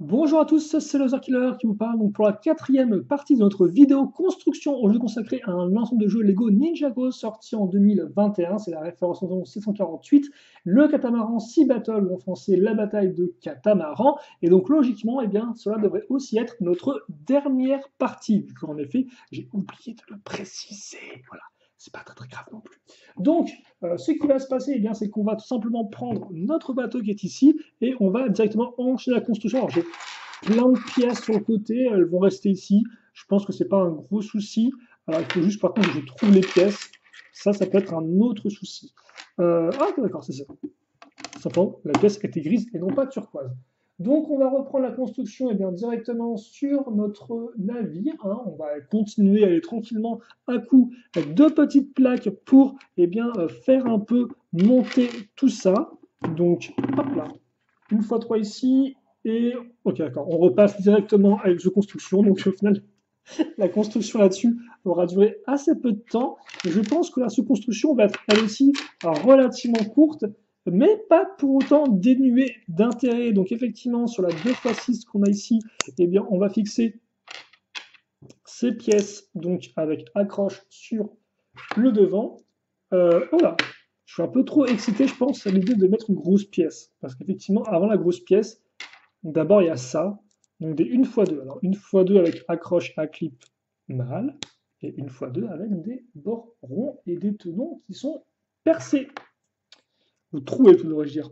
Bonjour à tous, c'est Loser Killer qui vous parle donc pour la quatrième partie de notre vidéo construction aujourd'hui consacrée à un ensemble de jeux Lego Ninjago sorti en 2021, c'est la référence en 748, le catamaran Sea Battle ou en français la bataille de catamaran, et donc logiquement, eh bien, cela devrait aussi être notre dernière partie, vu qu'en effet, j'ai oublié de le préciser, voilà, c'est pas très grave non plus. Donc, ce qui va se passer, eh bien, c'est qu'on va tout simplement prendre notre bateau qui est ici, et on va directement enchaîner la construction. Alors j'ai plein de pièces sur le côté, elles vont rester ici. Je pense que c'est pas un gros souci. Alors il faut juste par contre que je trouve les pièces. Ça peut être un autre souci. Ah d'accord, c'est ça. Simplement, la pièce était grise et non pas turquoise. Donc on va reprendre la construction et bien, directement sur notre navire. Hein. On va continuer à aller tranquillement à coup avec deux petites plaques pour bien, faire un peu monter tout ça. Donc hop là, une fois trois ici, et ok d'accord, on repasse directement avec The Construction, donc au final la construction là-dessus aura duré assez peu de temps, et je pense que la sous-construction va être elle aussi relativement courte, mais pas pour autant dénuée d'intérêt. Donc effectivement sur la 2x6 qu'on a ici, eh bien on va fixer ces pièces donc avec accroche sur le devant. Oh là, je suis un peu trop excité, je pense, à l'idée de mettre une grosse pièce. Parce qu'effectivement, avant la grosse pièce, d'abord il y a ça. Donc des 1x2. Alors 1x2 avec accroche à clip mâle. Et 1x2 avec des bords ronds et des tenons qui sont percés. Ou troués, tout devrais-je dire.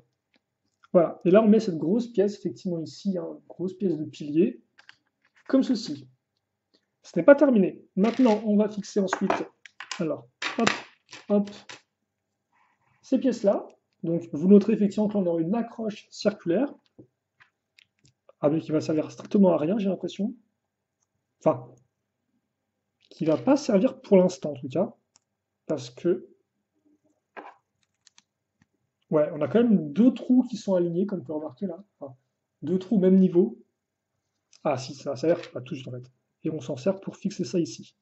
Voilà. Et là, on met cette grosse pièce, effectivement, ici, hein, grosse pièce de pilier, comme ceci. Ce n'est pas terminé. Maintenant, on va fixer ensuite, alors, hop, hop, ces pièces-là. Donc, vous noterez effectivement que l'on aura une accroche circulaire, avec qui va servir strictement à rien, j'ai l'impression. Enfin, qui va pas servir pour l'instant, en tout cas, parce que, ouais, on a quand même deux trous qui sont alignés, comme on peut remarquer là. Enfin, deux trous même niveau. Ah, si, ça sert à tout juste, en fait. Et on s'en sert pour fixer ça ici.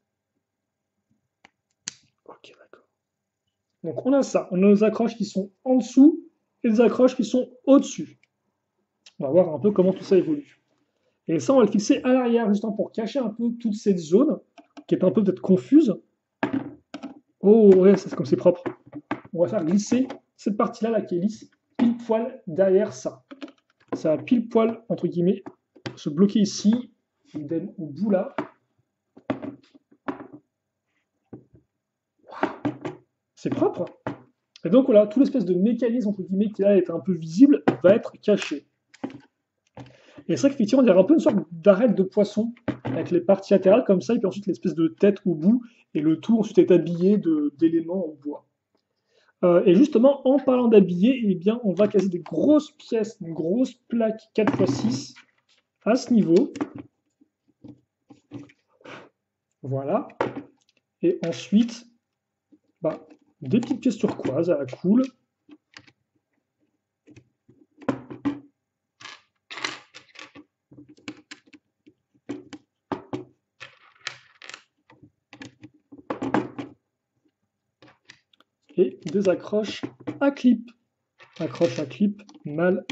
Ok, d'accord. Donc, on a ça. On a nos accroches qui sont en dessous et les accroches qui sont au-dessus. On va voir un peu comment tout ça évolue. Et ça, on va le fixer à l'arrière, justement, pour cacher un peu toute cette zone, qui est un peu peut-être confuse. Oh, ouais, c'est comme c'est propre. On va faire glisser cette partie-là, là, qui est lisse, pile poil derrière ça. Ça va pile poil, entre guillemets, se bloquer ici, idem au bout là. C'est propre. Et donc voilà, tout l'espèce de mécanisme, entre guillemets, qui là est un peu visible, va être caché. Et c'est vrai qu'effectivement, il y a un peu une sorte d'arête de poisson avec les parties latérales comme ça, et puis ensuite l'espèce de tête au bout, et le tout ensuite est habillé d'éléments en bois. Et justement, en parlant d'habiller, eh bien, on va caser des grosses pièces, une grosse plaque 4x6 à ce niveau. Voilà. Et ensuite, bah, des petites pièces turquoises à la cool. Et des accroches à clip. Accroche à clip mâle,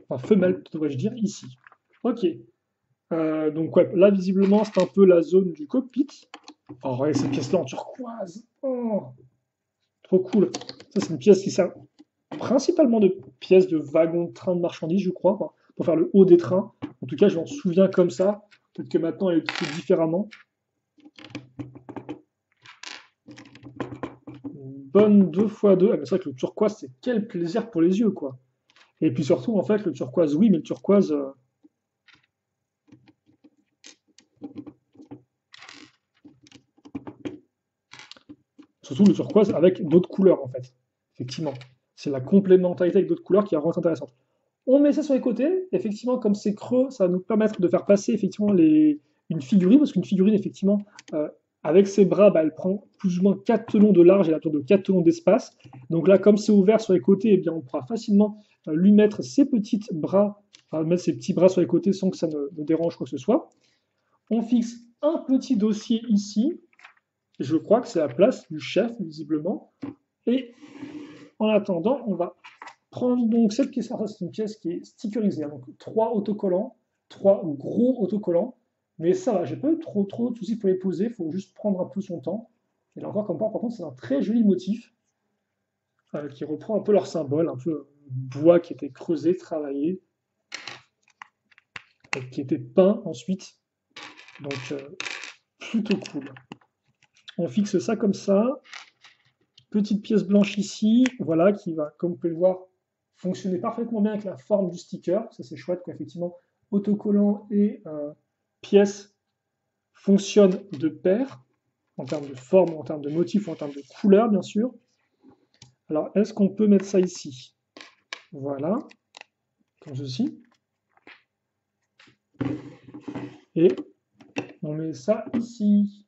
enfin femelle, devrais-je dire, ici. Ok. Donc ouais, là visiblement c'est un peu la zone du cockpit. Oh ouais, cette pièce-là en turquoise. Oh, trop cool. Ça c'est une pièce qui sert principalement de pièces de wagon de train de marchandises, je crois, enfin, pour faire le haut des trains. En tout cas, je m'en souviens comme ça. Peut-être que maintenant elle est utilisée différemment. Une bonne 2x2. Ah, mais c'est vrai que le turquoise, c'est quel plaisir pour les yeux, quoi. Et puis surtout, en fait, le turquoise, oui, mais le turquoise, surtout le turquoise avec d'autres couleurs, en fait. Effectivement. C'est la complémentarité avec d'autres couleurs qui est vraiment intéressante. On met ça sur les côtés. Effectivement, comme c'est creux, ça va nous permettre de faire passer effectivement une figurine, parce qu'une figurine, effectivement, avec ses bras, bah, elle prend plus ou moins 4 tenons de large et à tour de 4 tenons d'espace. Donc là, comme c'est ouvert sur les côtés, eh bien, on pourra facilement lui mettre ses petits bras, enfin, mettre ses petits bras sur les côtés sans que ça ne dérange quoi que ce soit. On fixe un petit dossier ici. Je crois que c'est la place du chef, visiblement. Et en attendant, on va prendre donc cette pièce. C'est une pièce qui est stickerisée. Donc 3 autocollants, trois gros autocollants. Mais ça va, j'ai pas eu trop de soucis pour les poser, il faut juste prendre un peu son temps. Et là encore, comme par contre, c'est un très joli motif qui reprend un peu leur symbole, un peu bois qui était creusé, travaillé, et qui était peint ensuite. Donc plutôt cool. On fixe ça comme ça. Petite pièce blanche ici, voilà, qui va, comme vous pouvez le voir, fonctionner parfaitement bien avec la forme du sticker. Ça c'est chouette, quoi, effectivement. Autocollant et pièce fonctionnent de pair, en termes de forme, en termes de motif, en termes de couleur, bien sûr. Alors, est-ce qu'on peut mettre ça ici? Voilà, comme ceci. Et on met ça ici.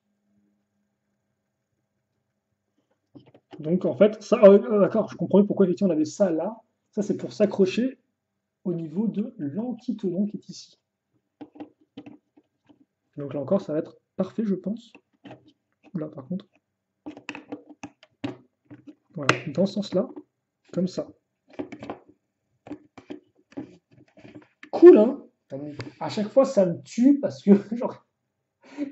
Donc, en fait, ça, d'accord, je comprends pourquoi effectivement on avait ça là. Ça, c'est pour s'accrocher au niveau de l'antiténon qui est ici. Donc là encore, ça va être parfait, je pense. Là, par contre. Voilà, dans ce sens-là, comme ça. Cool, hein? À chaque fois, ça me tue parce que,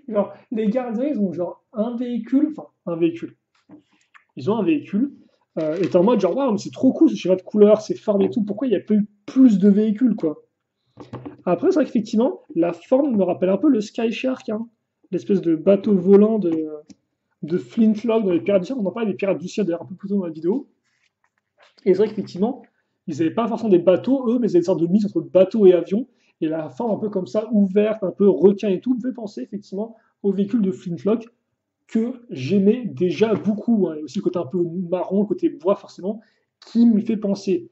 genre les gardiens, ils ont genre un véhicule, enfin, un véhicule. Ils ont un véhicule, et t'es en mode genre, waouh, mais c'est trop cool ce schéma de couleur, ces formes et tout, pourquoi il n'y a pas eu plus de véhicules, quoi? Après, c'est vrai qu'effectivement, la forme me rappelle un peu le Sky Shark, hein, l'espèce de bateau volant de Flintlock dans les Pirates du Ciel. On en parlait des Pirates du Ciel d'ailleurs un peu plus tôt dans la vidéo. Et c'est vrai qu'effectivement, ils n'avaient pas forcément des bateaux, eux, mais ils avaient une sorte de mix entre bateau et avion. Et la forme un peu comme ça, ouverte, un peu requin et tout, me fait penser effectivement au véhicule de Flintlock que j'aimais déjà beaucoup, hein. Et aussi le côté un peu marron, le côté bois forcément, qui me fait penser.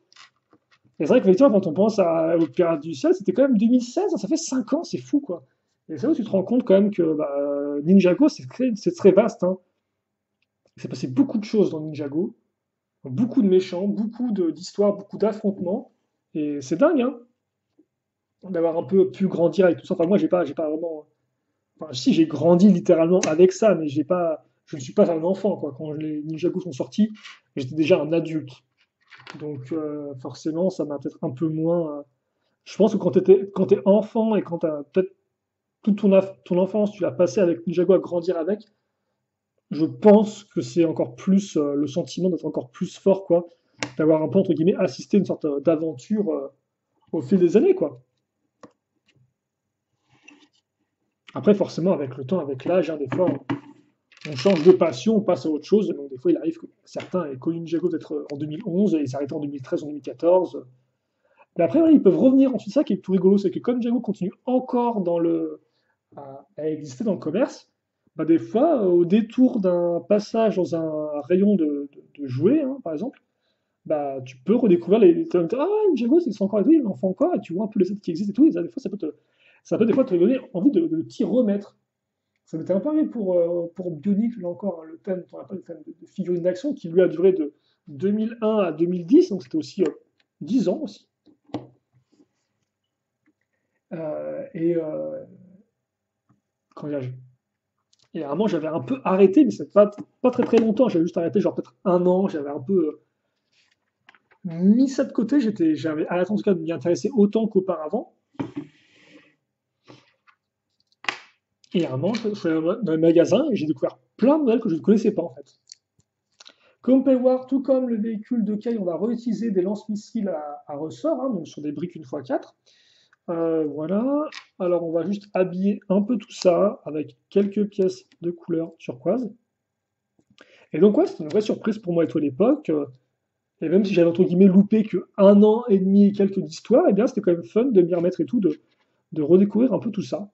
Et c'est vrai qu'effectivement, quand on pense aux Pirates du Ciel, c'était quand même 2016, hein, ça fait 5 ans, c'est fou quoi. Et c'est là où tu te rends compte quand même que Ninjago, c'est très vaste, hein. Il s'est passé beaucoup de choses dans Ninjago, beaucoup de méchants, beaucoup d'histoires, beaucoup d'affrontements. Et c'est dingue, hein, d'avoir un peu pu grandir avec tout ça. Enfin, moi, j'ai pas vraiment. Enfin, si, j'ai grandi littéralement avec ça, mais je ne suis pas un enfant, quoi. Quand les Ninjago sont sortis, j'étais déjà un adulte. Donc, forcément, ça m'a peut-être un peu moins. Je pense que quand t'es enfant et quand t'as peut-être toute ton enfance, tu l'as passé avec Ninjago à grandir avec, je pense que c'est encore plus le sentiment d'être encore plus fort, quoi. D'avoir un peu, entre guillemets, assisté à une sorte d'aventure au fil des années, quoi. Après, forcément, avec le temps, avec l'âge, hein, des fois, on change de passion, on passe à autre chose. Donc, des fois, il arrive que certains aient connu Ninjago peut-être en 2011 et s'arrêtent en 2013 ou 2014. Mais après, voilà, ils peuvent revenir. Ensuite, ça qui est tout rigolo, c'est que comme Ninjago continue encore à exister dans le commerce, bah, des fois, au détour d'un passage dans un rayon de jouets, hein, par exemple, bah, tu peux redécouvrir ah ouais, Ninjago, ils sont encore et tout, ils en font encore, et tu vois un peu les sets qui existent et tout, et ça, des fois, ça peut des fois te donner envie de t'y remettre. Ça m'était un peu arrivé pour Bionic, là encore, hein, le thème, on appelle le thème de figurine d'action, qui lui a duré de 2001 à 2010, donc c'était aussi 10 ans aussi. Et quand et à un moment, j'avais un peu arrêté, mais c'est pas très très longtemps, j'avais juste arrêté, genre peut-être un an, j'avais un peu mis ça de côté, j'avais arrêté en tout cas de m'y intéresser autant qu'auparavant. Et à un moment, je suis allé dans le magasin et j'ai découvert plein de modèles que je ne connaissais pas en fait. Comme vous pouvez le voir, tout comme le véhicule de Kai, on va réutiliser des lance-missiles à ressort, hein, donc sur des briques 1x4. Voilà. Alors on va juste habiller un peu tout ça avec quelques pièces de couleur turquoise. Et donc ouais, c'était une vraie surprise pour moi et toi à l'époque. Et même si j'avais entre guillemets loupé que 1 an et demi et quelques d'histoire, et bien c'était quand même fun de m'y remettre et tout, de redécouvrir un peu tout ça.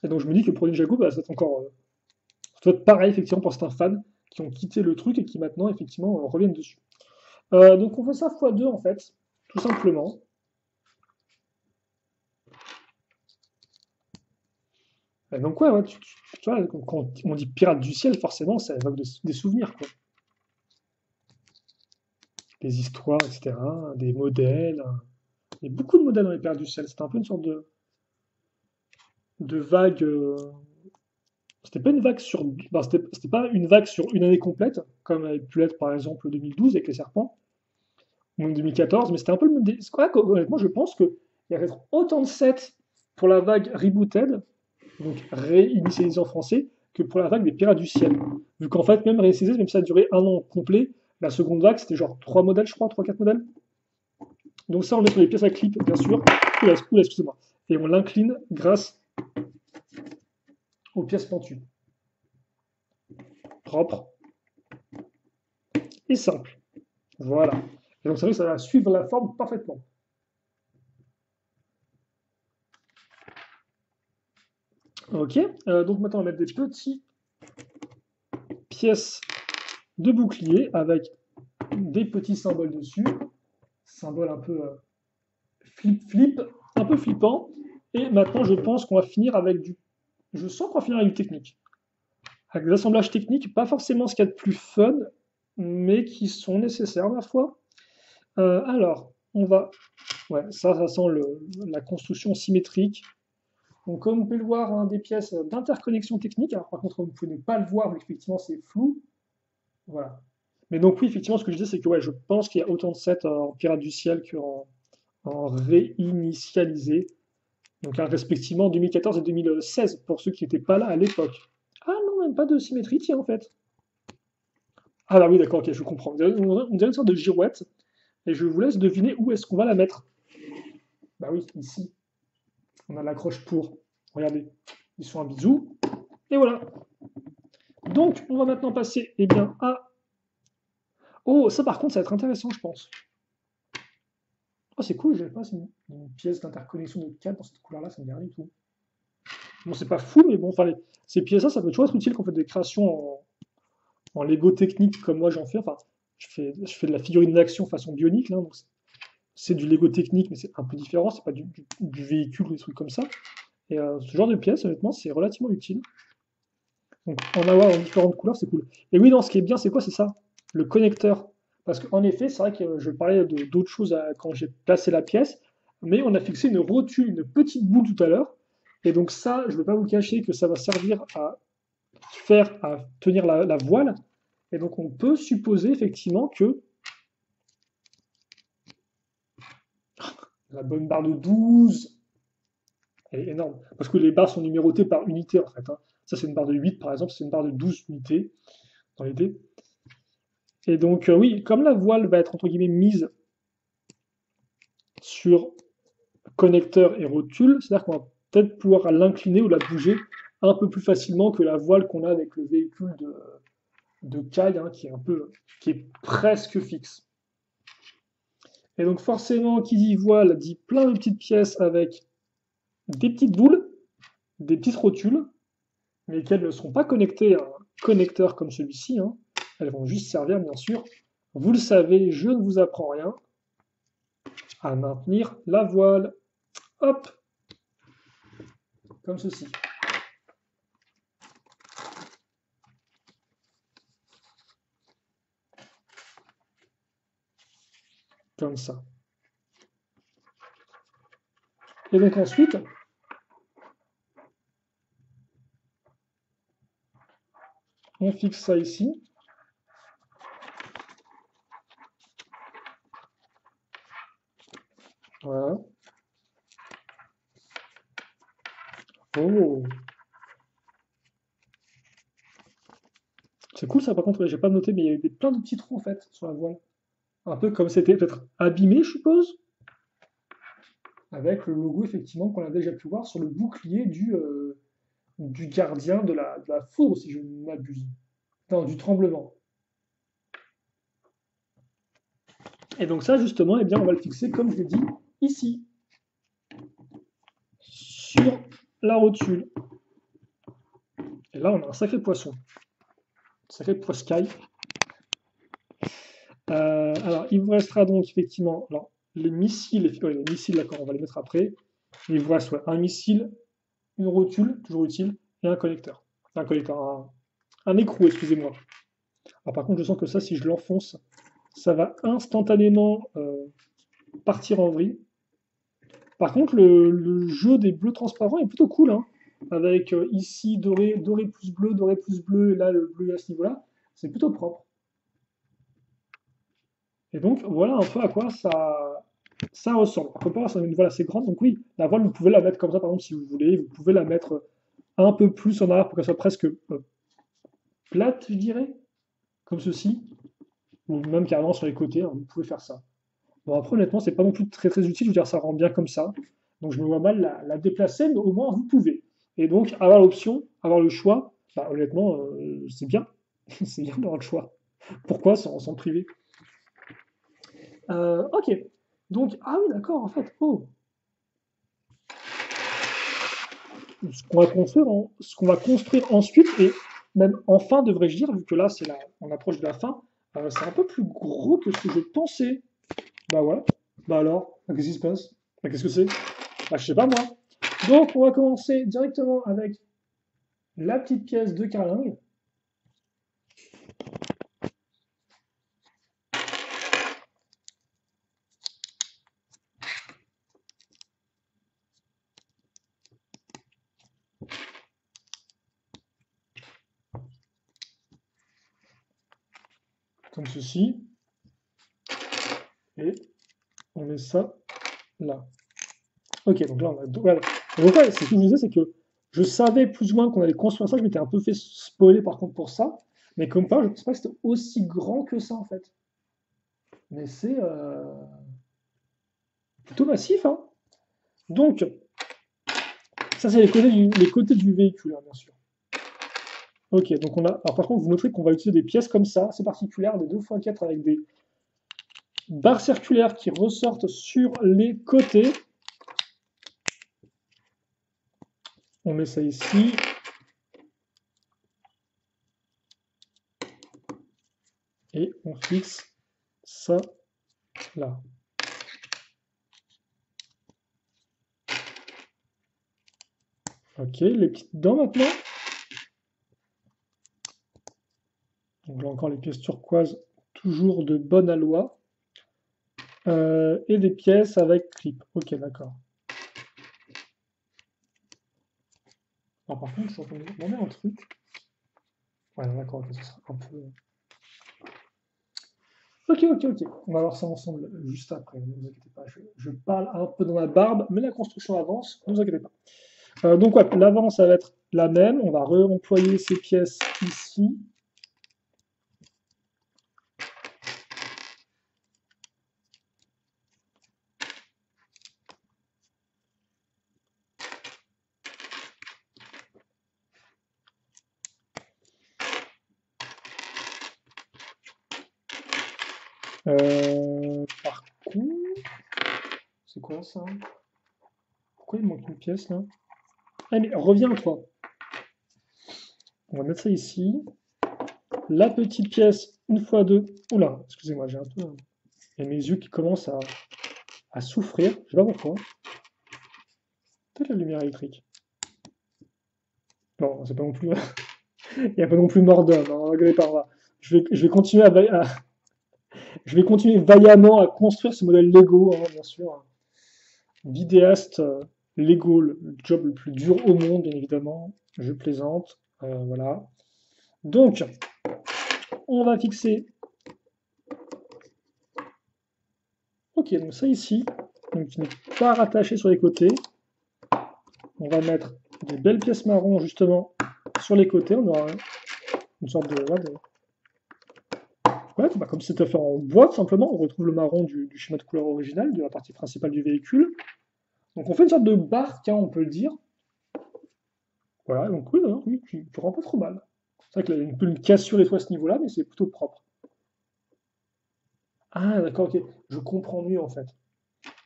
Et donc je me dis que pour Ninjago, bah, ça doit être pareil effectivement pour certains fans qui ont quitté le truc et qui maintenant effectivement reviennent dessus. Donc on fait ça x2 en fait, tout simplement. Et donc ouais, tu vois, quand on dit pirate du ciel, forcément ça évoque des souvenirs, quoi. Des histoires, etc., des modèles. Il y a beaucoup de modèles dans les pirates du ciel. C'était un peu une sorte de vague. C'était pas une vague sur. Ben, c'était pas une vague sur une année complète, comme avait pu l'être par exemple 2012 avec les serpents, ou même 2014, mais c'était un peu le même. C'est quoi, honnêtement, je pense qu'il y a peut-être autant de sets pour la vague Rebooted, donc réinitialisée en français, que pour la vague des Pirates du Ciel. Vu qu'en fait, même réinitialisée, même si ça a duré un an complet, la seconde vague, c'était genre 3 modèles, je crois, 3-4 modèles. Donc ça, on le met sur les pièces à clip, bien sûr. Oula, excusez-moi. Et on l'incline grâce aux pièces pentues. Propre et simple. Voilà. Et donc, c'est vrai que ça va suivre la forme parfaitement. Ok, donc maintenant, on va mettre des petites pièces de bouclier avec des petits symboles dessus. Symbole un peu flip, un peu flippant. Et maintenant, je pense qu'on va finir avec du... Je sens qu'on va finir avec du technique. Avec des assemblages techniques, pas forcément ce qu'il y a de plus fun, mais qui sont nécessaires, ma foi. Alors, on va... Ouais, ça sent la construction symétrique. Donc, comme vous pouvez le voir, hein, des pièces d'interconnexion technique. Alors, par contre, vous pouvez ne pas le voir, mais effectivement, c'est flou. Voilà. Mais donc, oui, effectivement, ce que je dis, c'est que ouais, je pense qu'il y a autant de sets en Pirates du Ciel en réinitialisé. Donc, hein, respectivement 2014 et 2016, pour ceux qui n'étaient pas là à l'époque. Ah non, même pas de symétrie, tiens, en fait. Ah bah oui, d'accord, ok, je comprends. On dirait une sorte de girouette, et je vous laisse deviner où est-ce qu'on va la mettre. Bah oui, ici. On a l'accroche pour. Regardez, ils sont un bisou. Et voilà. Donc, on va maintenant passer eh bien, à... Oh, ça par contre, ça va être intéressant, je pense. Oh, c'est cool, j'avais pas une pièce d'interconnexion de câble dans cette couleur-là, ça me dit rien du tout. Bon, c'est pas fou, mais bon, enfin, ces pièces-là, ça peut toujours être utile quand on fait des créations en Lego technique comme moi j'en fais. Enfin, je fais de la figurine d'action façon bionique, là, donc c'est du Lego technique, mais c'est un peu différent, c'est pas du véhicule ou des trucs comme ça. Et ce genre de pièces, honnêtement, c'est relativement utile. Donc en avoir en différentes couleurs, c'est cool. Et oui, non, ce qui est bien, c'est quoi? C'est ça, le connecteur. Parce qu'en effet, c'est vrai que je parlais d'autres choses quand j'ai placé la pièce, mais on a fixé une rotule, une petite boule tout à l'heure. Et donc ça, je ne vais pas vous cacher que ça va servir à tenir la voile. Et donc on peut supposer effectivement que la bonne barre de 12 est énorme. Parce que les barres sont numérotées par unité en fait, hein. Ça c'est une barre de 8 par exemple, c'est une barre de 12 unités dans l'idée. Et donc oui, comme la voile va être entre guillemets mise sur connecteur et rotule, c'est-à-dire qu'on va peut-être pouvoir l'incliner ou la bouger un peu plus facilement que la voile qu'on a avec le véhicule de Kai, hein, qui est presque fixe. Et donc forcément, qui dit voile dit plein de petites pièces avec des petites boules, des petites rotules, mais qu'elles ne seront pas connectées à un connecteur comme celui-ci, hein. Elles vont juste servir, bien sûr, vous le savez, je ne vous apprends rien, à maintenir la voile. Hop, comme ceci. Comme ça. Et donc ensuite, on fixe ça ici. Voilà. Oh, c'est cool ça, par contre, j'ai pas noté, mais il y a eu plein de petits trous en fait sur la voile. Un peu comme c'était peut-être abîmé, je suppose, avec le logo effectivement qu'on a déjà pu voir sur le bouclier du gardien de la foudre, si je ne m'abuse. Non, du tremblement. Et donc ça, justement, eh bien, on va le fixer, comme je l'ai dit, ici, sur la rotule. Et là, on a un sacré poisson. Un sacré poiscaille. Alors, il vous restera donc effectivement alors, les missiles, d'accord, on va les mettre après. Il vous reste un missile, une rotule, toujours utile, et un connecteur. Un écrou, excusez-moi. Alors par contre, je sens que ça, si je l'enfonce, ça va instantanément partir en vrille. Par contre, le jeu des bleus transparents est plutôt cool, hein, avec ici doré, doré plus bleu, et là le bleu à ce niveau-là. C'est plutôt propre. Et donc, voilà un peu à quoi ça ça ressemble. Par contre, c'est une voile assez grande, donc oui, la voile, vous pouvez la mettre comme ça, par exemple, si vous voulez. Vous pouvez la mettre un peu plus en arrière pour qu'elle soit presque plate, je dirais, comme ceci, ou même carrément sur les côtés, hein, vous pouvez faire ça. Bon, après, honnêtement, c'est pas non plus très très utile, je veux dire, ça rend bien comme ça. Donc, je me vois mal la déplacer, mais au moins, vous pouvez. Et donc, avoir l'option, avoir le choix, bah, honnêtement, c'est bien. C'est bien d'avoir le choix. Pourquoi s'en priver? Ok. Donc, ah oui, d'accord, en fait. Oh, ce qu'on va construire ensuite, et même enfin, devrais-je dire, vu que là, on approche de la fin, c'est un peu plus gros que ce que je pensais. Bah voilà. Bah alors, qu'est-ce qui se passe? Bah, qu'est-ce que c'est? Bah, je sais pas moi. Donc, on va commencer directement avec la petite pièce de carlingue. Comme ceci. Et on met ça là. Ok, donc là, on a deux. Voilà. Donc, ouais, c'est ce que je vous disais, c'est que je savais plus ou moins qu'on allait construire ça. Je m'étais un peu fait spoiler par contre pour ça. Mais comme pas, je ne pensais pas que c'était aussi grand que ça en fait. Mais c'est plutôt massif, hein. Donc, ça, c'est les côtés du véhicule, hein, bien sûr. Ok, donc on a. Alors, par contre, vous noterez qu'on va utiliser des pièces comme ça, assez particulières, des 2x4 avec des barres circulaires qui ressortent sur les côtés. On met ça ici. Et on fixe ça là. Ok, les petites dents maintenant. Donc là encore les pièces turquoises, toujours de bonne aloi. Et des pièces avec clip. Ok, d'accord. Alors par contre, je suis en train de me demander un truc. Ouais, d'accord, ok, ça sera un peu. Ok, ok, ok. On va voir ça ensemble juste après. Ne vous inquiétez pas. Je parle un peu dans la barbe, mais la construction avance. Ne vous inquiétez pas. Donc, ouais, l'avant, ça va être la même. On va réemployer ces pièces ici. Par contre, c'est quoi ça? Pourquoi il manque une pièce là? Ah, mais reviens, toi. On va mettre ça ici. La petite pièce, une fois deux. Oula, excusez-moi, j'ai un peu. Il y a mes yeux qui commencent à souffrir. Je sais pas pourquoi. Peut-être la lumière électrique. Non, c'est pas non plus. Il n'y a pas non plus mort d'homme, hein, rigolez pas. Je vais continuer je vais continuer vaillamment à construire ce modèle Lego, hein, bien sûr. Vidéaste Lego, le job le plus dur au monde, bien évidemment. Je plaisante. Voilà. Donc, on va fixer. Ok, donc ça ici, donc qui n'est pas rattaché sur les côtés. On va mettre des belles pièces marron justement sur les côtés. On aura une sorte de. Ouais, bah, comme c'était fait en bois, tout simplement, on retrouve le marron du schéma de couleur original, de la partie principale du véhicule. Donc on fait une sorte de barque, hein, on peut le dire. Voilà, donc oui, non, oui, tu rends pas trop mal. C'est vrai qu'il y a un peu une cassure et tout à ce niveau-là, mais c'est plutôt propre. Ah, d'accord, ok. Je comprends mieux en fait.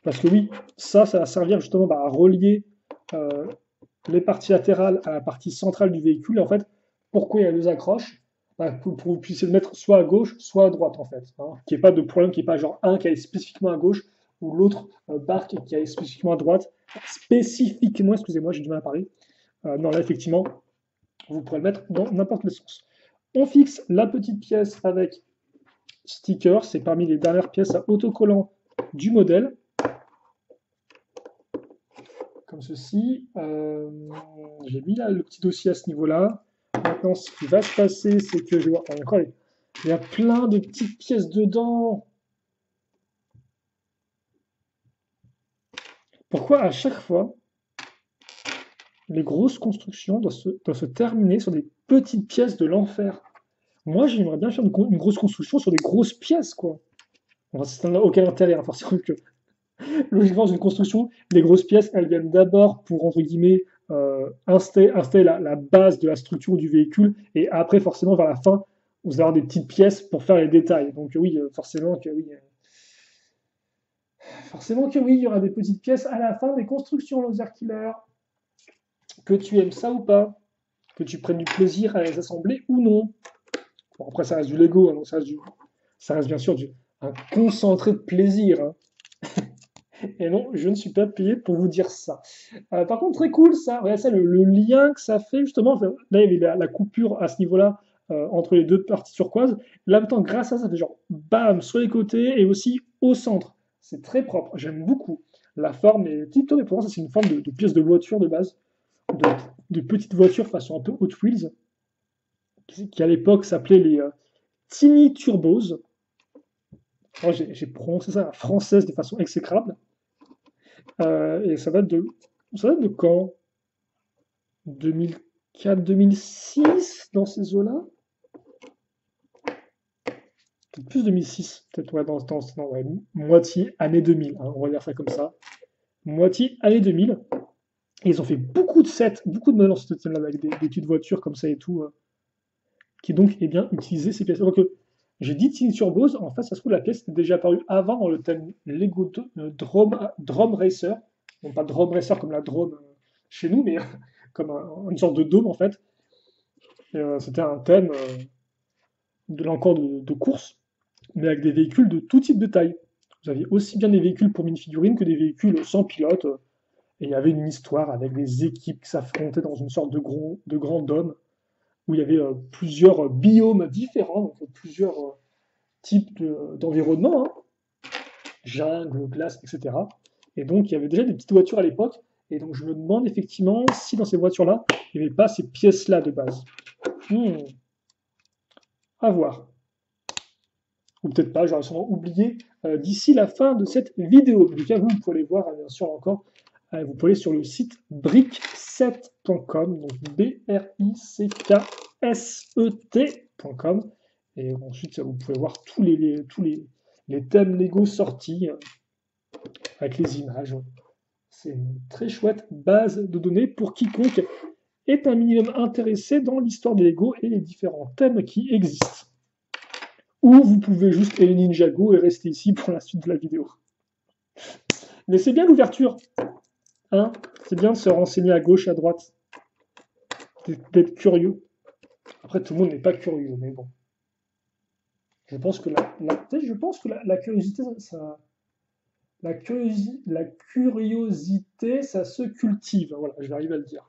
Parce que oui, ça va servir justement bah, à relier euh, les parties latérales à la partie centrale du véhicule. Et en fait, pourquoi il y a deux accroches? Bah, pour que vous puissiez le mettre soit à gauche, soit à droite, en fait. Hein. Qu'il n'y ait pas de problème, qu'il n'y ait pas genre un qui aille spécifiquement à gauche ou l'autre barque qui aille spécifiquement à droite. Spécifiquement, excusez-moi, j'ai du mal à parler. Non, là, effectivement, vous pourrez le mettre dans n'importe quel sens. On fixe la petite pièce avec sticker. C'est parmi les dernières pièces à autocollant du modèle. Comme ceci. J'ai mis là le petit dossier à ce niveau-là. Maintenant, ce qui va se passer, c'est que je vais voir. Encore, il y a plein de petites pièces dedans. pourquoi à chaque fois, les grosses constructions doivent se terminer sur des petites pièces de l'enfer? Moi, j'aimerais bien faire une grosse construction sur des grosses pièces, quoi. Bon, ça n'a aucun intérêt, hein, forcément que logiquement, dans une construction, les grosses pièces, elles viennent d'abord pour, entre guillemets, installer la base de la structure du véhicule, et après, forcément, vers la fin, vous allez avoir des petites pièces pour faire les détails. Donc oui, forcément que oui, il y aura des petites pièces à la fin des constructions, Laser Killer. Que tu aimes ça ou pas, que tu prennes du plaisir à les assembler ou non. Bon, après, ça reste du Lego, hein, donc ça reste bien sûr un concentré de plaisir, hein. Et non, je ne suis pas payé pour vous dire ça. Par contre, très cool ça. Regardez ça, le lien que ça fait justement. Là, il y avait la coupure à ce niveau-là entre les deux parties turquoises. Là, maintenant, grâce à ça, ça fait genre bam sur les côtés et aussi au centre. C'est très propre. J'aime beaucoup. La forme est tip top. Et pour moi, ça, c'est une forme de pièce de voiture de base. De, de petites voitures façon un peu Hot Wheels, qui à l'époque s'appelaient les Tiny Turbos. Oh, j'ai prononcé ça à la française de façon exécrable. Et ça date de quand? 2004-2006, dans ces eaux-là? Peut-être plus 2006, peut-être ouais, dans ouais, moitié année 2000, hein, on va dire ça comme ça. Moitié année 2000. Et ils ont fait beaucoup de sets, beaucoup de modèles dans ce thème-là, avec des petites voitures comme ça et tout, qui donc eh bien, utilisaient ces pièces. Donc, j'ai dit Tiny Turbos, en fait, ça se trouve, la pièce était déjà apparue avant dans le thème Lego Drum Racer. Non pas Drum Racer comme la Drome chez nous, mais comme une sorte de dôme en fait. C'était un thème encore de course, mais avec des véhicules de tout type de taille. Vous aviez aussi bien des véhicules pour mini-figurines que des véhicules sans pilote. Et il y avait une histoire avec des équipes qui s'affrontaient dans une sorte de grand dôme, où il y avait plusieurs biomes différents, donc plusieurs types d'environnements, hein, jungle, glace, etc. Et donc il y avait déjà des petites voitures à l'époque, et donc je me demande effectivement si dans ces voitures-là, il n'y avait pas ces pièces-là de base. À voir. Ou peut-être pas, j'aurais sûrement oublié d'ici la fin de cette vidéo. En tout cas, vous pouvez aller voir, bien sûr, encore. Vous pouvez aller sur le site brick7.com, donc brickset.com. Et ensuite, vous pouvez voir tous les thèmes Lego sortis avec les images. C'est une très chouette base de données pour quiconque est un minimum intéressé dans l'histoire des Lego et les différents thèmes qui existent. Ou vous pouvez juste aller Ninjago et rester ici pour la suite de la vidéo. Mais c'est bien l'ouverture, hein, c'est bien de se renseigner à gauche, à droite, d'être curieux. Après, tout le monde n'est pas curieux, mais bon. Je pense que la curiosité, la curiosité, ça se cultive. Voilà, je vais arriver à le dire.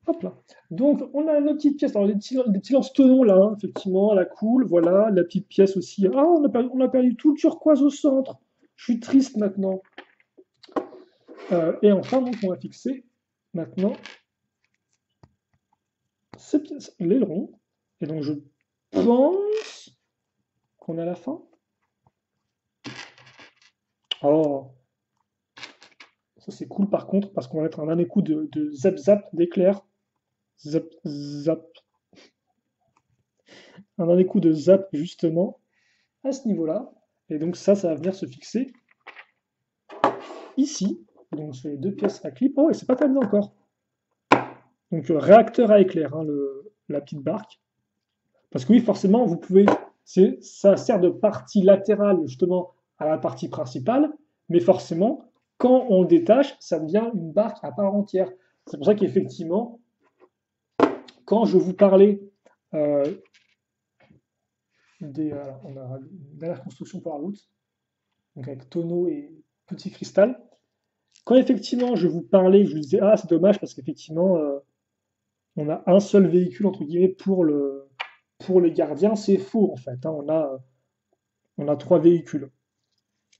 Hop là. Donc, on a nos petites pièces. Alors, des petits lance-tenons là, hein, effectivement, la cool, voilà. La petite pièce aussi. Ah, on a perdu tout le turquoise au centre. Je suis triste maintenant. Et enfin, donc, on va fixer maintenant ces pièces, l'aileron. Et donc, je pense qu'on est à la fin. Oh, ça c'est cool par contre, parce qu'on va mettre un dernier coup de zap zap d'éclair. Zap zap. Un dernier coup de zap justement à ce niveau-là. Et donc ça va venir se fixer ici. Donc sur les deux pièces à clip. Oh, et c'est pas terminé encore. Donc réacteur à éclair, hein, la petite barque. Parce que oui, forcément, vous pouvez. Ça sert de partie latérale justement à la partie principale, mais forcément, quand on le détache, ça devient une barque à part entière. C'est pour ça qu'effectivement, quand je vous parlais on a une dernière construction pour la route, donc avec tonneau et petit cristal. Quand effectivement je vous parlais, je vous disais ah c'est dommage parce qu'effectivement on a un seul véhicule entre guillemets pour les gardiens, c'est faux en fait, hein. On a trois véhicules.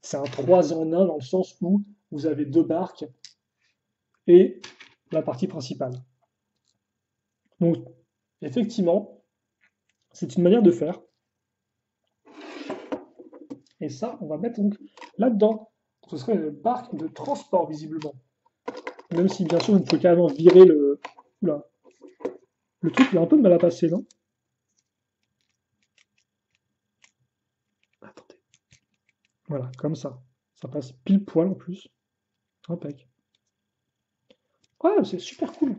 C'est un 3 en 1 dans le sens où vous avez deux barques et la partie principale. Donc effectivement, C'est une manière de faire. Et ça, on va mettre donc là-dedans. Ce serait une barque de transport, visiblement. Même si, bien sûr, vous pouvez carrément virer le... Oula. Le truc, il a un peu de mal à passer, non? Attendez. Voilà, comme ça. Ça passe pile poil en plus. Impec. Ouais, c'est super cool.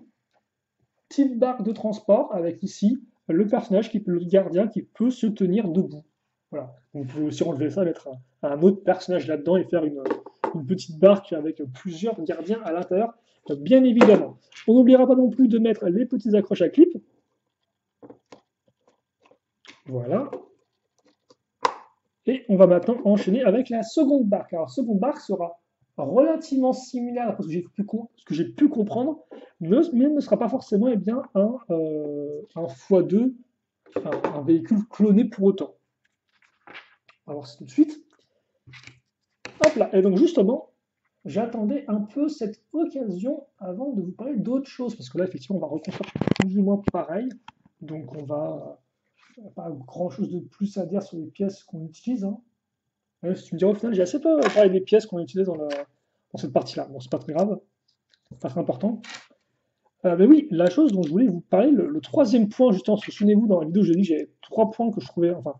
Petite barque de transport avec ici le personnage, le gardien qui peut se tenir debout. Voilà. Vous pouvez aussi enlever ça, mettre un autre personnage là-dedans et faire une petite barque avec plusieurs gardiens à l'intérieur, bien évidemment. On n'oubliera pas non plus de mettre les petits accroches à clip. Voilà. Et on va maintenant enchaîner avec la seconde barque. Alors, la seconde barque sera relativement similaire à ce que j'ai pu comprendre, mais ne sera pas forcément bien, un x2, un véhicule cloné pour autant. On va voir ça tout de suite. Hop là. Et donc justement, j'attendais un peu cette occasion avant de vous parler d'autre chose, parce que là, effectivement, on va reconstruire plus ou moins pareil. Donc on va pas grand chose de plus à dire sur les pièces qu'on utilise. Hein. Si tu me diras au final, j'ai assez peu parlé des pièces qu'on utilise dans cette partie-là. Bon, c'est pas très grave, c'est pas très important. Mais oui, la chose dont je voulais vous parler, le troisième point, justement, parce que souvenez-vous, dans la vidéo, j'ai dit que j'avais 3 points que je trouvais, enfin,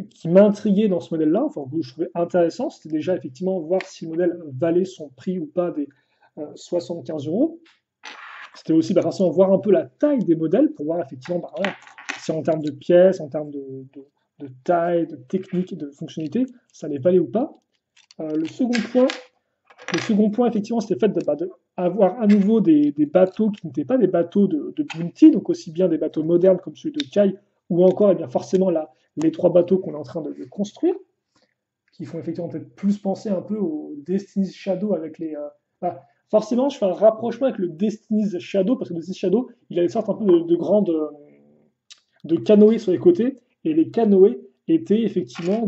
qui m'intriguaient dans ce modèle-là, enfin, que je trouvais intéressant. C'était déjà, effectivement, voir si le modèle valait son prix ou pas des 75 euros. C'était aussi, forcément, voir un peu la taille des modèles pour voir, effectivement, voilà, si en termes de pièces, en termes de taille, de technique, de fonctionnalité, ça les valait ou pas. Le second point, effectivement, c'était le fait d'avoir à nouveau des bateaux qui n'étaient pas des bateaux de Bounty, donc aussi bien des bateaux modernes comme celui de Kai, ou encore, bien forcément, les 3 bateaux qu'on est en train de construire, qui font effectivement peut-être plus penser un peu au Destiny's Shadow avec les... forcément, je fais un rapprochement avec le Destiny's Shadow, parce que le Destiny's Shadow, il a une sorte un peu de grandes... de canoës sur les côtés, et les canoës étaient effectivement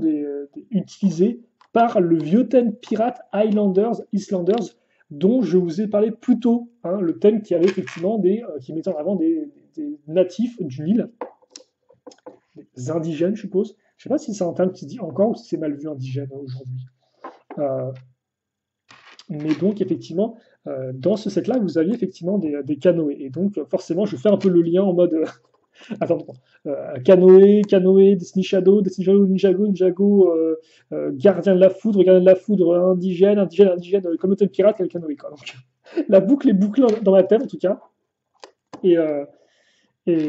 utilisés par le vieux thème pirate Islanders, dont je vous ai parlé plus tôt, hein, le thème qui avait effectivement qui mettait en avant des natifs d'une île, des indigènes, je suppose. Je ne sais pas si c'est un terme qui se dit encore ou si c'est mal vu indigène aujourd'hui. Mais donc, effectivement, dans ce set-là, vous aviez effectivement des canoës. Et donc, forcément, je fais un peu le lien en mode... Attends, Canoë, Destiny Shadow, Ninjago, Gardien de la Foudre, Indigène, Communauté de Pirates, et Canoë. Quoi. Donc, la boucle est bouclée dans ma tête, en tout cas. Et, et,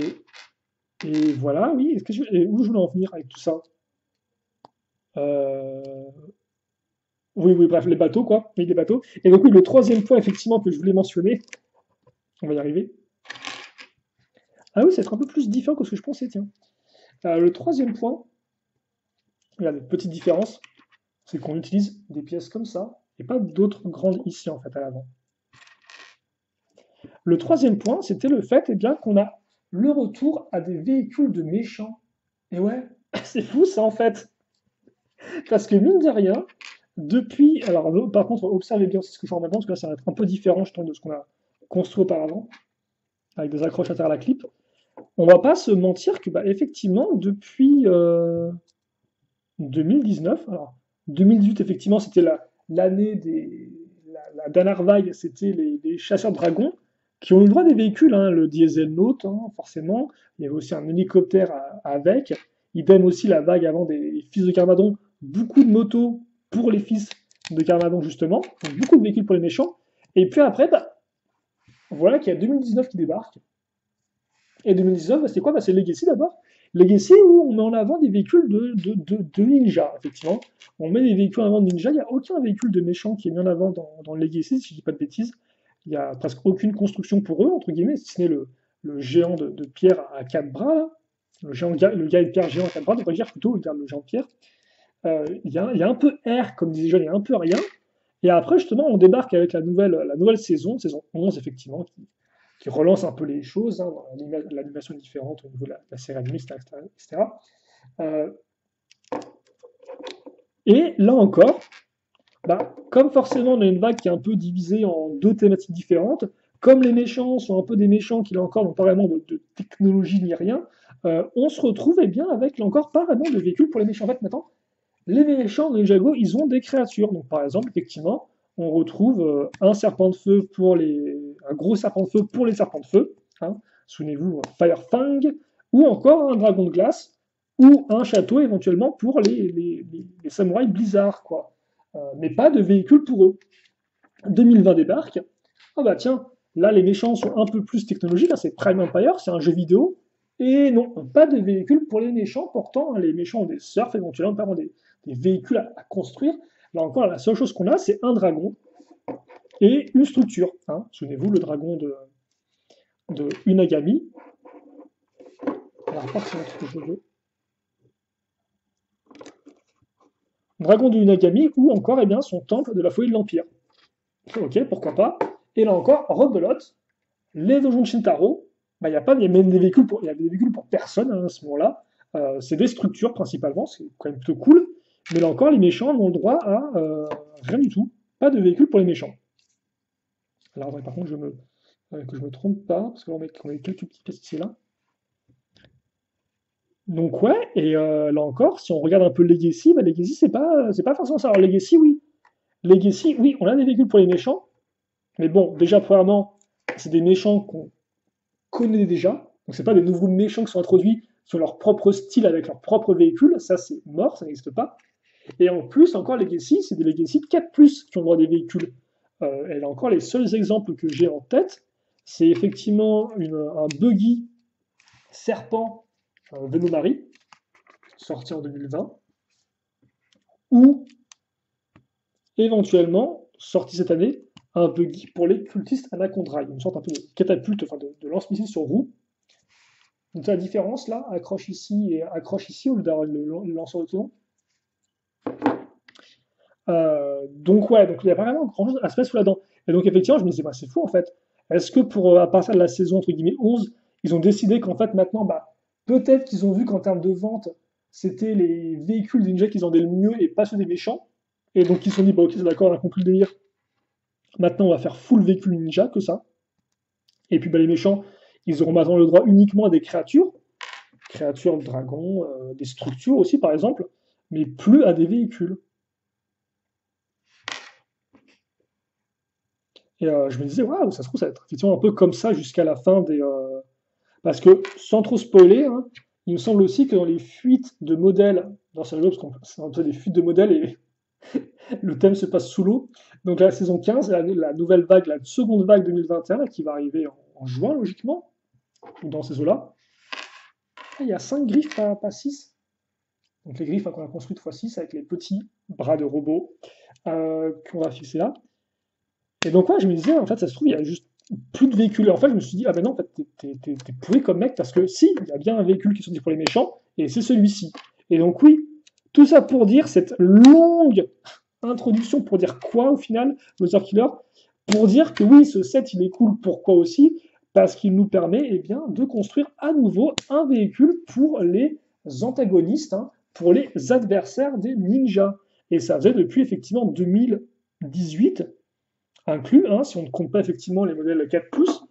et voilà, oui. Où je voulais en venir avec tout ça Oui, bref, les bateaux, quoi. Oui, les bateaux. Et donc, oui, le troisième point, effectivement, que je voulais mentionner, on va y arriver. Ah oui, ça va être un peu plus différent que ce que je pensais, tiens. Le troisième point, regardez, petite différence, c'est qu'on utilise des pièces comme ça, et pas d'autres grandes ici, en fait, à l'avant. Le troisième point, c'était le fait qu'on a le retour à des véhicules de méchants. Et ouais, c'est fou ça, en fait. Parce que, mine de rien, depuis... Alors, par contre, observez bien ce que je fais en même temps, parce que là, ça va être un peu différent, je trouve, de ce qu'on a construit auparavant, avec des accroches à terre à la clip. On va pas se mentir que, effectivement, depuis 2019, alors 2018, effectivement, c'était l'année la dernière vague, c'était les chasseurs dragons, qui ont eu le droit des véhicules, hein, le diesel Note, hein, forcément. Il y avait aussi un hélicoptère avec. Idem aussi la vague avant des fils de Carmadon, beaucoup de motos pour les fils de Carmadon, justement. Donc, beaucoup de véhicules pour les méchants. Et puis après, voilà qu'il y a 2019 qui débarque. Et 2019, c'est quoi? C'est Legacy d'abord. Legacy où on met en avant des véhicules de ninja, effectivement. On met des véhicules en avant de ninja. Il n'y a aucun véhicule de méchant qui est mis en avant dans Legacy, si je ne dis pas de bêtises. Il n'y a presque aucune construction pour eux, entre guillemets, si ce n'est le géant de pierre à 4 bras, là. Le gars de pierre géant à 4 bras, devrait dire plutôt, le géant de pierre. Il y a un peu air, comme disait John, il y a un peu rien. Et après, justement, on débarque avec la nouvelle saison 11, effectivement, qui relance un peu les choses, hein, l'animation est différente au niveau de la série animée, etc. Et là encore, comme forcément on a une vague qui est un peu divisée en 2 thématiques différentes, comme les méchants sont un peu des méchants qui là encore n'ont pas vraiment de technologie ni rien, on se retrouve eh bien, avec, là encore, pas vraiment de véhicules pour les méchants. En fait, maintenant, les méchants de Ninjago, ils ont des créatures. Donc, par exemple, effectivement, on retrouve un serpent de feu un gros serpent de feu pour les serpents de feu. Hein. Souvenez-vous, Firefang, ou encore un dragon de glace, ou un château éventuellement pour les samouraïs blizzard, quoi. Mais pas de véhicule pour eux. 2020 débarque. Ah bah tiens, là les méchants sont un peu plus technologiques, hein, c'est Prime Empire, c'est un jeu vidéo. Et non, pas de véhicule pour les méchants, pourtant hein, les méchants ont des surfs éventuellement, pas vraiment des véhicules à construire. Là encore, la seule chose qu'on a, c'est un dragon et une structure. Hein. Souvenez-vous, le dragon de Unagami. Alors, par contre, je veux. Dragon de Unagami, ou encore eh bien, son temple de la folie de l'Empire. Ok, pourquoi pas. Et là encore, rebelote, les donjons de Shintaro, bah, y a même des véhicules pour, y a des véhicules pour personne hein, à ce moment-là. C'est des structures principalement, c'est quand même plutôt cool. Mais là encore, les méchants n'ont le droit à rien du tout. Pas de véhicule pour les méchants. Alors, par contre, que je me trompe pas, parce que là, on met quelques petites pièces ici là. Donc ouais, et là encore, si on regarde un peu Legacy, bah, Legacy, c'est pas forcément ça. Alors Legacy, oui, on a des véhicules pour les méchants, mais bon, déjà, premièrement, c'est des méchants qu'on connaît déjà, donc c'est pas des nouveaux méchants qui sont introduits sur leur propre style avec leur propre véhicule, ça c'est mort, ça n'existe pas. Et en plus, encore Legacy, c'est des Legacy 4+, qui ont droit à des véhicules. Et là encore, les seuls exemples que j'ai en tête, c'est effectivement un buggy serpent Venomari, sorti en 2020, ou éventuellement, sorti cette année, un buggy pour les cultistes Anacondrail, une sorte un peu de catapulte, enfin de lance-missile sur roue. Donc la différence là, accroche ici et accroche ici au lieu d'avoir le lanceur de tour. Donc ouais, donc il n'y a pas vraiment grand chose à se mettre sous la dent. Et donc effectivement, je me disais, bah, c'est fou en fait. Est-ce que à partir de la saison entre guillemets 11, ils ont décidé qu'en fait maintenant, bah, peut-être qu'ils ont vu qu'en termes de vente, c'était les véhicules ninja qu'ils vendaient le mieux et pas ceux des méchants. Et donc ils se sont dit, bah ok, c'est d'accord, on a compris le délire. Maintenant, on va faire full véhicule ninja, que ça. Et puis bah, les méchants, ils auront maintenant le droit uniquement à des créatures de dragons, des structures aussi par exemple, mais plus à des véhicules. Et je me disais, waouh, ça se trouve, ça va être effectivement un peu comme ça jusqu'à la fin des. Parce que, sans trop spoiler, hein, il me semble aussi que dans les fuites de modèles, dans ce jeu, parce que c'est un peu des fuites de modèles et le thème se passe sous l'eau. Donc la saison 15, la nouvelle vague, la seconde vague 2021, qui va arriver en juin, logiquement, ou dans ces eaux-là. Il y a 5 griffes, pas 6. Donc les griffes qu'on a construites x6 avec les petits bras de robot qu'on va fixer là. Et donc ouais, je me disais, en fait, ça se trouve, il y a juste plus de véhicules. Et en fait, je me suis dit, ah ben non, en fait, t'es pourri comme mec, parce que si, il y a bien un véhicule qui est sorti pour les méchants, et c'est celui-ci. Et donc oui, tout ça pour dire cette longue introduction, pour dire quoi au final, Mother Killer, pour dire que oui, ce set, il est cool, pourquoi aussi? Parce qu'il nous permet eh bien, de construire à nouveau un véhicule pour les antagonistes, hein, pour les adversaires des ninjas. Et ça faisait depuis effectivement 2018, inclus, hein, si on ne compte pas effectivement les modèles 4+,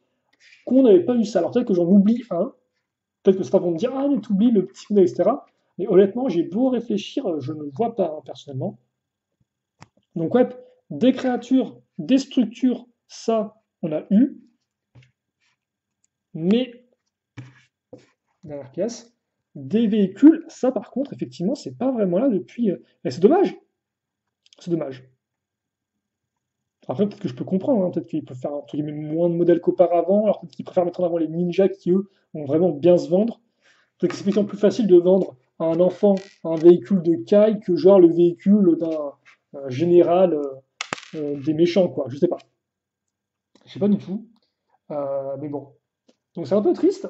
qu'on n'avait pas eu ça. Alors peut-être que j'en oublie un, peut-être que certains vont me dire, ah mais t'oublies le petit modèle, etc. Mais honnêtement, j'ai beau réfléchir, je ne vois pas, hein, personnellement. Donc ouais, des créatures, des structures, ça, on a eu. Mais, dernière pièce, des véhicules, ça par contre, effectivement, c'est pas vraiment là depuis. Et c'est dommage. C'est dommage. Après, peut-être que je peux comprendre, hein, peut-être qu'ils peuvent faire entre guillemets moins de modèles qu'auparavant, alors peut-être qu'ils préfèrent mettre en avant les ninjas qui, eux, vont vraiment bien se vendre. Peut-être que c'est effectivement plus facile de vendre à un enfant un véhicule de Kai que genre le véhicule d'un général des méchants, quoi. Je sais pas. Je sais pas du tout. Mais bon. Donc c'est un peu triste.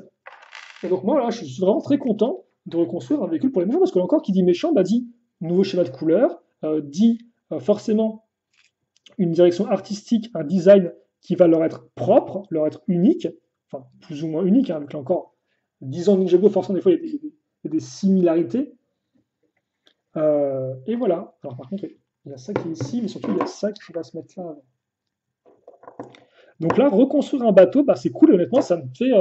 Et donc moi, là, je suis vraiment très content de reconstruire un véhicule pour les méchants, parce que là encore, qui dit méchant, bah, dit nouveau schéma de couleur, dit forcément une direction artistique, un design qui va leur être propre, leur être unique, enfin plus ou moins unique, hein, avec là encore 10 ans de Ninjago, forcément des fois il y a des similarités. Et voilà. Alors par contre, il y a ça qui est ici, mais surtout il y a ça qui va se mettre là. Donc là, reconstruire un bateau, bah, c'est cool, honnêtement, ça me fait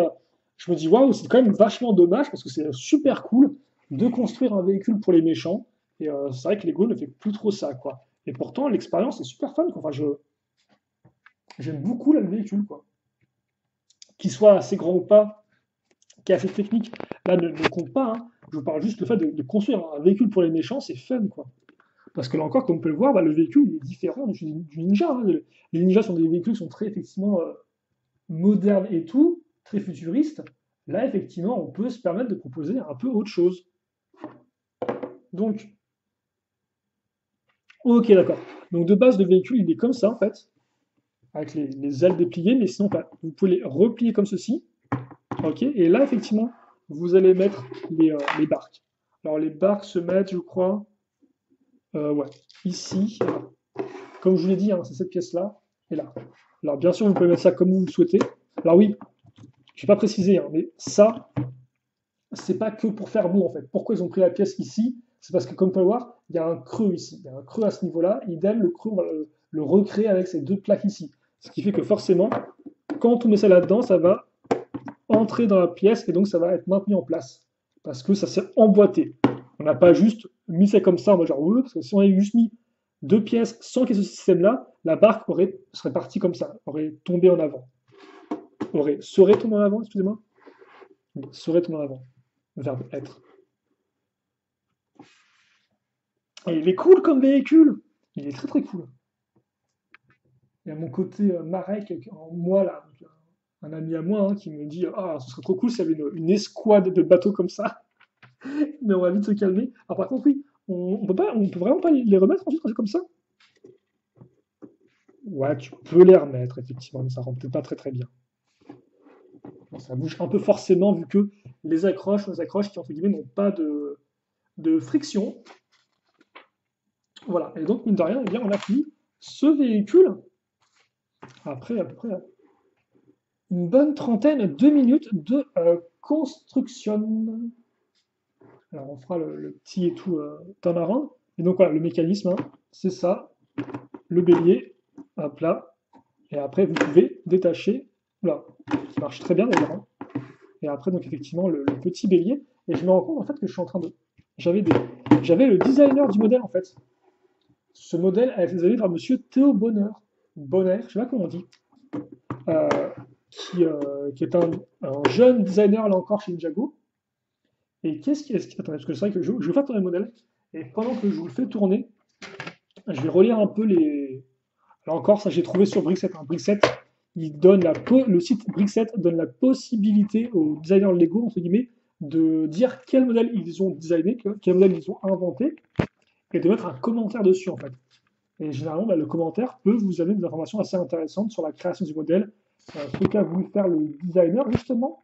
je me dis, waouh, c'est quand même vachement dommage parce que c'est super cool de construire un véhicule pour les méchants. Et c'est vrai que Lego ne fait plus trop ça, quoi. Et pourtant, l'expérience est super fun, quoi. Enfin, j'aime beaucoup là, le véhicule, quoi. Qu'il soit assez grand ou pas, qui est assez technique, là, ne compte pas, hein. Je vous parle juste du fait de construire un véhicule pour les méchants, c'est fun, quoi. Parce que là encore, comme on peut le voir, bah, le véhicule il est différent du ninja, hein. Les ninjas sont des véhicules qui sont très effectivement modernes et tout, très futuristes. Là, effectivement, on peut se permettre de proposer un peu autre chose. Donc, ok, d'accord. Donc, de base, le véhicule, il est comme ça, en fait, avec les ailes dépliées, mais sinon, vous pouvez les replier comme ceci. Ok, et là, effectivement, vous allez mettre les barques. Alors, les barques se mettent, je crois, ouais, ici. Comme je vous l'ai dit, hein, c'est cette pièce-là et là. Alors, bien sûr, vous pouvez mettre ça comme vous le souhaitez. Alors, oui, je n'ai pas précisé, hein, mais ça, c'est pas que pour faire beau en fait. Pourquoi ils ont pris la pièce ici? C'est parce que comme on peut le voir, il y a un creux ici. Il y a un creux à ce niveau-là. Idem, le creux, on va le recréer avec ces deux plaques ici. Ce qui fait que forcément, quand on met ça là-dedans, ça va entrer dans la pièce et donc ça va être maintenu en place. Parce que ça s'est emboîté. On n'a pas juste mis ça comme ça en mode genre, parce que si on avait juste mis deux pièces sans qu'il y ait ce système-là, la barque serait partie comme ça, aurait tombé en avant. Serait tombé en avant, excusez-moi. Serait tombé en avant. Verbe être. Et il est cool comme véhicule. Il est très très cool. Il y a mon côté Marek en moi là, un ami à moi hein, qui me dit ah ce serait trop cool s'il y avait une escouade de bateaux comme ça. Mais on va vite se calmer. Alors par contre oui, on peut vraiment pas les remettre ensuite quand c'est comme ça. Ouais, tu peux les remettre effectivement, mais ça rend peut-être pas très très bien. Bon, ça bouge un peu forcément vu que les accroches qui entre guillemets n'ont pas de friction. Voilà. Et donc mine de rien, eh bien, on a fini ce véhicule après à peu près une bonne trentaine de minutes de construction. Alors on fera le petit et tout turn around. Et donc voilà, le mécanisme, hein, c'est ça, le bélier, hop là. Et après vous pouvez détacher, là, qui marche très bien d'ailleurs. Hein. Et après donc effectivement le petit bélier. Et je me rends compte en fait que je suis en train de. J'avais le designer du modèle en fait. Ce modèle a été designé par monsieur Théo Bonner, je sais pas comment on dit. Euh, qui est un jeune designer, là encore, chez Ninjago. Et qu'est-ce qui est. Attendez, parce que c'est vrai que je vais faire tourner le modèle. Et pendant que je vous le fais tourner, je vais relire un peu les. Là encore, ça j'ai trouvé sur Brickset. Hein. Brickset, le site Brickset donne la possibilité aux designers Lego, entre guillemets, de dire quel modèle ils ont designé, quel modèle ils ont inventé, et de mettre un commentaire dessus, en fait. Et généralement, bah, le commentaire peut vous amener des informations assez intéressantes sur la création du modèle, ce qu'a voulu faire le designer, justement,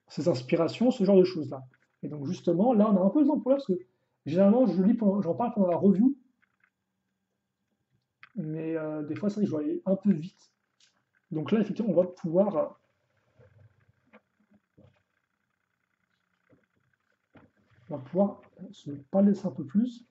ses inspirations, ce genre de choses-là. Et donc, justement, là, on a un peu besoin pour là, parce que généralement, j'en parle pendant la review, mais des fois, c'est vrai que je dois aller un peu vite. Donc là, effectivement, on va pouvoir se parler ça un peu plus.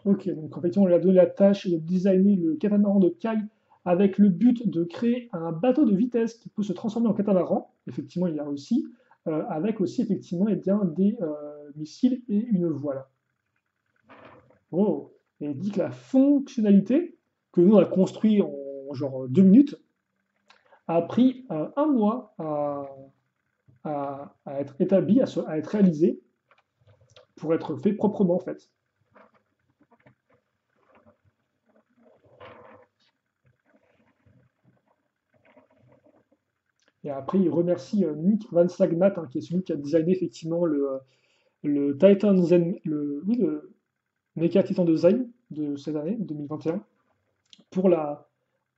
Ok, donc effectivement, on lui a donné la tâche de designer le catamaran de Kai avec le but de créer un bateau de vitesse qui peut se transformer en catamaran. Effectivement, il y a aussi, avec aussi effectivement eh bien, des missiles et une voile. Oh, et il dit que la fonctionnalité que nous on a construit en genre 2 minutes a pris un mois à être établi, à être réalisé pour être fait proprement en fait. Et après, il remercie Nick Van Slagmat, hein, qui est celui qui a designé effectivement le Titan Zen, oui, le Mecha Titan Design de cette année, 2021, pour,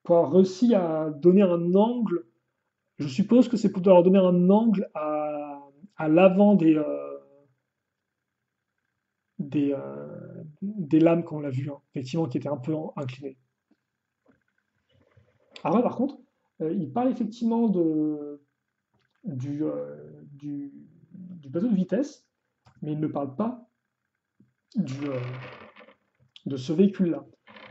pour avoir réussi à donner un angle. Je suppose que c'est pour leur donner un angle à l'avant des lames, qu'on l'a vu, hein, effectivement, qui étaient un peu inclinées. Après, par contre, il parle effectivement du, euh, du, du bateau de vitesse, mais il ne parle pas du, euh, de ce véhicule-là.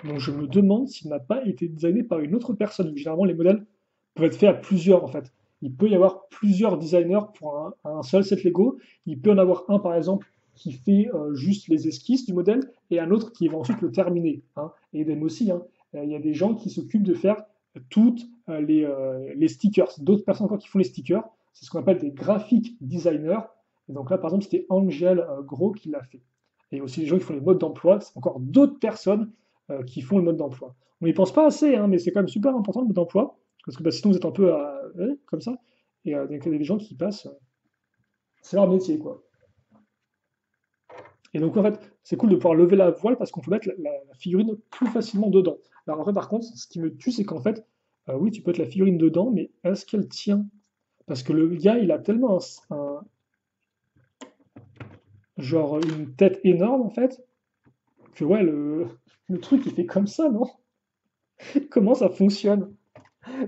Donc je me demande s'il n'a pas été designé par une autre personne. Généralement, les modèles peuvent être faits à plusieurs en fait. Il peut y avoir plusieurs designers pour un seul set Lego. Il peut en avoir un par exemple qui fait juste les esquisses du modèle et un autre qui va ensuite le terminer, hein. Et idem aussi, hein. Il y a des gens qui s'occupent de faire toutes les stickers. D'autres personnes encore qui font les stickers. C'est ce qu'on appelle des graphic designers. Et donc là, par exemple, c'était Angel Gros qui l'a fait. Et aussi les gens qui font les modes d'emploi. C'est encore d'autres personnes qui font le mode d'emploi. On n'y pense pas assez, hein, mais c'est quand même super important le mode d'emploi. Parce que bah, sinon, vous êtes un peu comme ça. Et donc, il y a des gens qui passent. C'est leur métier, quoi. Et donc, en fait, c'est cool de pouvoir lever la voile parce qu'on peut mettre la figurine plus facilement dedans. Alors, après, par contre, ce qui me tue, c'est qu'en fait, oui, tu peux mettre la figurine dedans, mais est-ce qu'elle tient? Parce que le gars, il a tellement genre une tête énorme, en fait, que ouais, le truc, il fait comme ça, non? Comment ça fonctionne?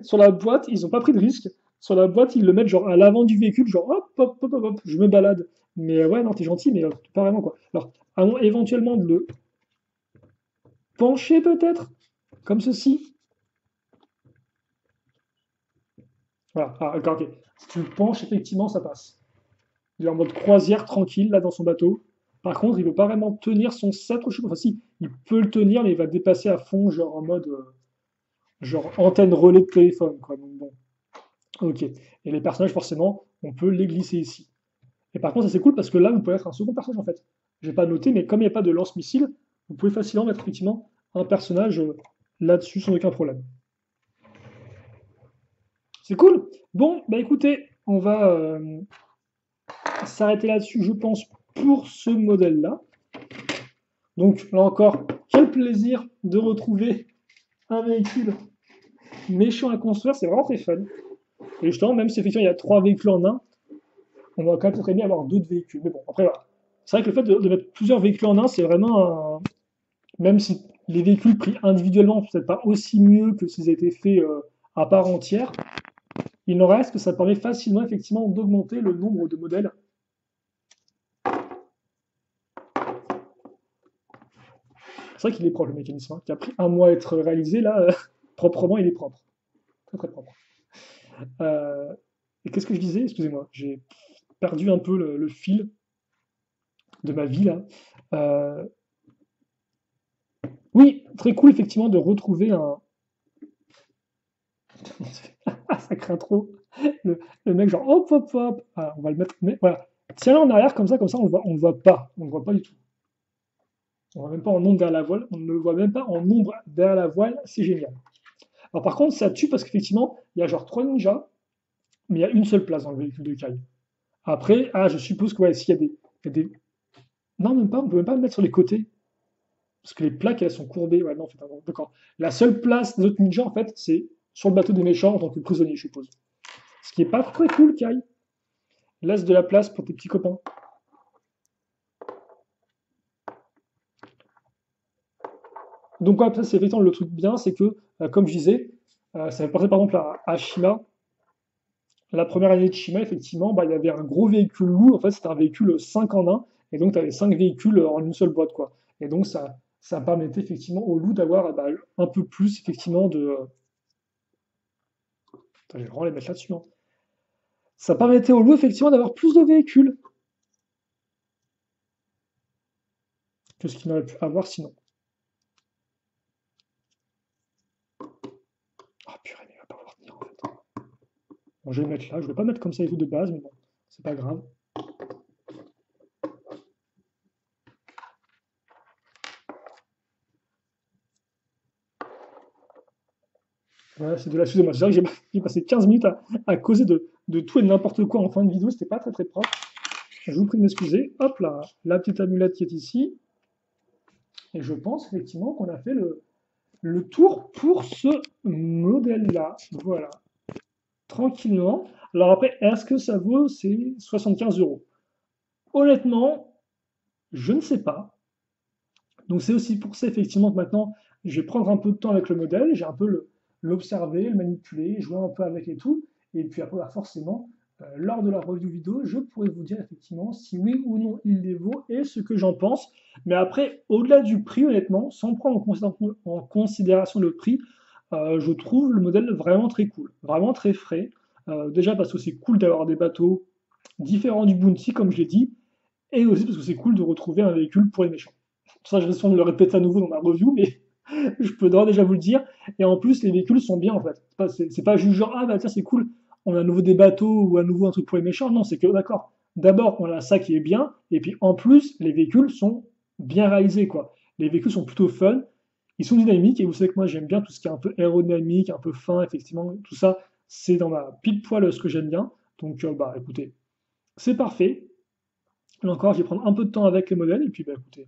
Sur la boîte, ils n'ont pas pris de risque. Sur la boîte, ils le mettent genre à l'avant du véhicule, genre hop, hop, hop, hop, hop, je me balade. Mais ouais, non, t'es gentil, mais pas vraiment, quoi. Alors, éventuellement de le pencher peut-être, comme ceci. Voilà, ah, d'accord, ok. Si tu le penches, effectivement, ça passe. Il est en mode croisière, tranquille, là, dans son bateau. Par contre, il ne peut pas vraiment tenir son sceptre, je sais pas. Enfin, si, il peut le tenir, mais il va dépasser à fond, genre en mode, genre antenne relais de téléphone, quoi. Donc bon, ok. Et les personnages, forcément, on peut les glisser ici. Et par contre, ça c'est cool parce que là, vous pouvez être un second personnage, en fait. J'ai pas noté, mais comme il n'y a pas de lance-missile, vous pouvez facilement mettre, effectivement, un personnage là-dessus sans aucun problème. C'est cool. Bon, bah écoutez, on va s'arrêter là-dessus, je pense, pour ce modèle-là. Donc là encore, quel plaisir de retrouver un véhicule méchant à construire, c'est vraiment très fun. Et justement, même si effectivement il y a 3 véhicules en un, on va quand même très bien avoir d'autres véhicules. Mais bon, après voilà. C'est vrai que le fait de mettre plusieurs véhicules en un, c'est vraiment un... Même si les véhicules pris individuellement, peut-être pas aussi mieux que s'ils étaient faits à part entière, il en reste que ça permet facilement effectivement d'augmenter le nombre de modèles. C'est vrai qu'il est propre le mécanisme, hein, qui a pris un mois à être réalisé, là, proprement, il est propre. Très très propre. Euh, et qu'est-ce que je disais? Excusez-moi, j'ai perdu un peu le fil de ma vie là. Euh, oui, très cool effectivement de retrouver un. Ça craint trop. Le mec genre hop hop hop. Ah, on va le mettre. Mais voilà. Tiens-le en arrière comme ça on le voit pas. On le voit pas du tout. On ne voit même pas en ombre derrière la voile. On ne le voit même pas en ombre derrière la voile. C'est génial. Alors par contre, ça tue parce qu'effectivement, il y a genre 3 ninjas, mais il y a une seule place dans le véhicule de Kai. Après, ah, je suppose que ouais, s'il y a des. Non, même pas, on peut même pas le mettre sur les côtés. Parce que les plaques, elles sont courbées. Ouais, non, en fait, d'accord. La seule place des autres ninjas, en fait, c'est sur le bateau des méchants en tant que prisonnier, je suppose. Ce qui est pas très cool, Kai. Laisse de la place pour tes petits copains. Donc, ouais, ça, c'est effectivement le truc bien, c'est que, comme je disais, ça fait penser par exemple à Shima. La première année de Shima, effectivement, bah, il y avait un gros véhicule lourd. En fait, c'était un véhicule 5 en un. Et donc, tu avais 5 véhicules en une seule boîte, quoi. Et donc, ça permettait effectivement au loup d'avoir bah, un peu plus, effectivement, de. Attends, je vais vraiment les mettre là-dessus, hein. Ça permettait au loup, effectivement, d'avoir plus de véhicules que ce qu'il n'aurait pu avoir sinon. Ah, purée, mais il va pas pouvoir tenir, en fait. Bon, je vais le mettre là. Je ne vais pas mettre comme ça et tout de base, mais bon, c'est pas grave. Voilà, c'est de la excusez-moi. C'est vrai que j'ai passé 15 minutes à causer de tout et de n'importe quoi en fin de vidéo. C'était pas très très propre. Je vous prie de m'excuser. Hop là, la petite amulette qui est ici. Et je pense effectivement qu'on a fait le tour pour ce modèle-là. Voilà, tranquillement. Alors après, est-ce que ça vaut ces 75 euros? Honnêtement, je ne sais pas. Donc c'est aussi pour ça effectivement que maintenant, je vais prendre un peu de temps avec le modèle, j'ai un peu l'observer, le manipuler, jouer un peu avec et tout. Et puis après, bah, forcément, lors de la review vidéo, je pourrais vous dire effectivement si oui ou non il les vaut et ce que j'en pense. Mais après, au-delà du prix, honnêtement, sans prendre en considération le prix, Je trouve le modèle vraiment très cool, vraiment très frais. Déjà parce que c'est cool d'avoir des bateaux différents du Bounty, comme je l'ai dit, et aussi parce que c'est cool de retrouver un véhicule pour les méchants. Ça, je risque de le répéter à nouveau dans ma review, mais je peux d'ores déjà vous le dire. Et en plus, les véhicules sont bien en fait. C'est pas juste genre, ah bah tiens, c'est cool, on a à nouveau des bateaux ou à nouveau un truc pour les méchants. Non, c'est que d'accord. D'abord, on a ça qui est bien, et puis en plus, les véhicules sont bien réalisés, quoi. Les véhicules sont plutôt fun, ils sont dynamiques, et vous savez que moi j'aime bien tout ce qui est un peu aérodynamique, un peu fin, effectivement, tout ça, c'est dans ma pile poil ce que j'aime bien. Donc, bah écoutez, c'est parfait. Là encore, je vais prendre un peu de temps avec les modèles, et puis bah écoutez,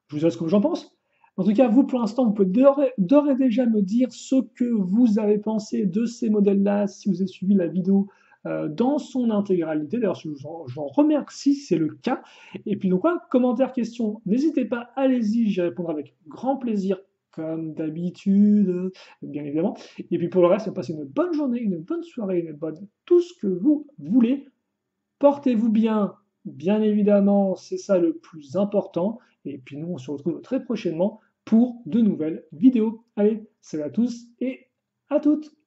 je vous dirai ce que j'en pense. En tout cas, vous, pour l'instant, vous pouvez d'ores et déjà me dire ce que vous avez pensé de ces modèles-là, si vous avez suivi la vidéo dans son intégralité. D'ailleurs, j'en remercie si c'est le cas. Et puis, donc, voilà, commentaires, questions, n'hésitez pas, allez-y, j'y répondrai avec grand plaisir, comme d'habitude, bien évidemment. Et puis, pour le reste, passez une bonne journée, une bonne soirée, une bonne tout ce que vous voulez. Portez-vous bien, bien évidemment, c'est ça le plus important. Et puis nous, on se retrouve très prochainement pour de nouvelles vidéos. Allez, salut à tous et à toutes!